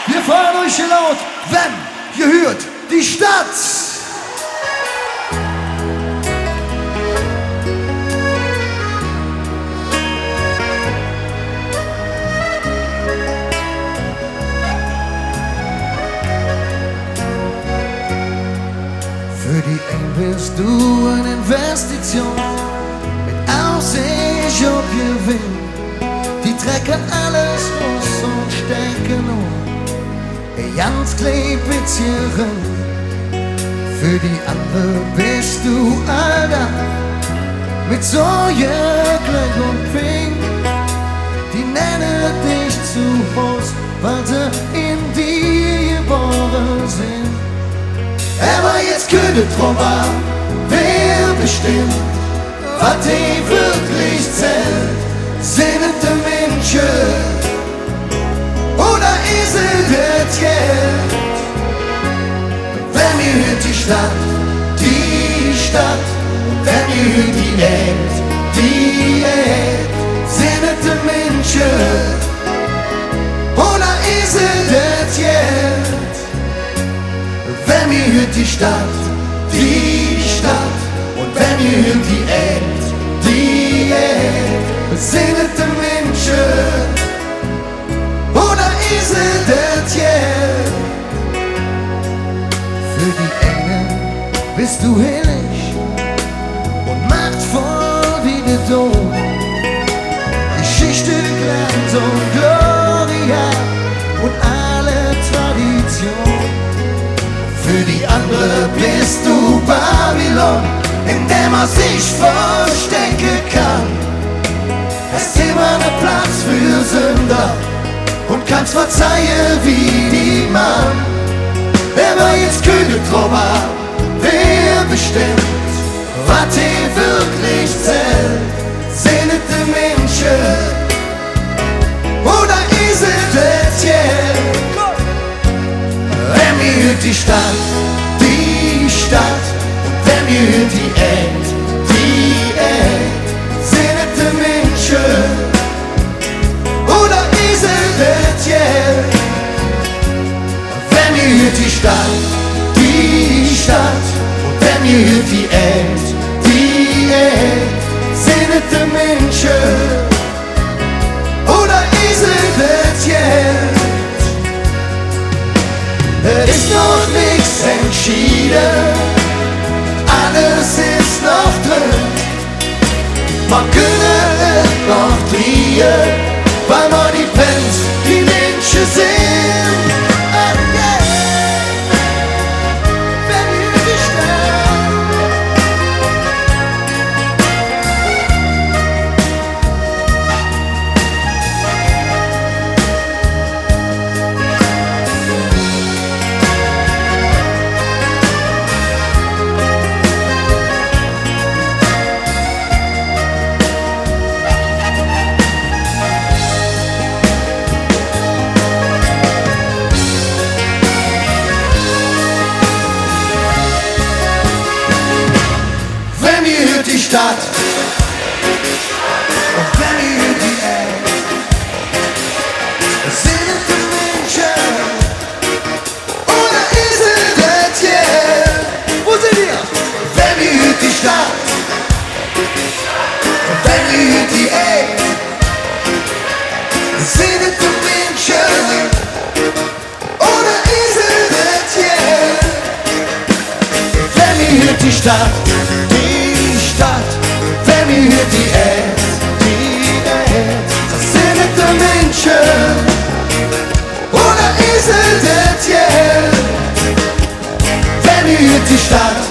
Wir feiern euch hier laut, wenn ihr hört die Stadt. Für die Eng bist du eine Investition mit Aussicht auf Gewinn. Die trecken alles aus und stecken um ganz klein bisschen. Für die andere bist du Alter mit Säue, Glück und Ping. Die nennen dich zu Haus, weil sie in dir geboren sind. Aber jetzt könnte drum an, wer bestimmt, was die wirklich zählt. Sind es die Menschen oder ist es das Geld? Wenn ihr hört die Stadt, wenn ihr hört die Erd, sind es die Menschen oder ist es das Geld? Wenn ihr hört die Stadt, und wenn ihr hört die Erd, sind es die Menschen oder ist es das Geld? Für die einen bist du hellig und machtvoll wie der Dom. Geschichte, Glanz und Gloria und alle Tradition. Für die andere bist du Babylon, in der man sich verstecken kann. Es ist immer ein Platz für Sünder und kannst verzeihen wie die Mann. Aber jetzt könnte drum an, wer bestimmt, was dir wirklich zählt. Sind es die Menschen oder ist es das Geld? Wenn wir hört die Stadt, wenn wir hört die Erd, sind es die Menschen oder ist es das Geld? Wenn wir hört die Stadt, und wenn wir hört die Erd, sind es die Menschen oder ist es das Geld? Es ist noch nichts entschieden, alles ist noch drin. Man könne es noch drehen, weil man die Pens, die Menschen sehen. Wenn ihr die Stadt, und wenn ihr die Erd, sind es die Menschen oder ist es das Geld? Wo sind wir? Wenn ihr die Stadt, und wenn ihr die Erd, sind es die Menschen oder ist es das Geld? Wenn ihr die Stadt, wenn wir hört die Erd, sind es die Menschen oder ist es das Geld? Wenn wir hört die Stadt,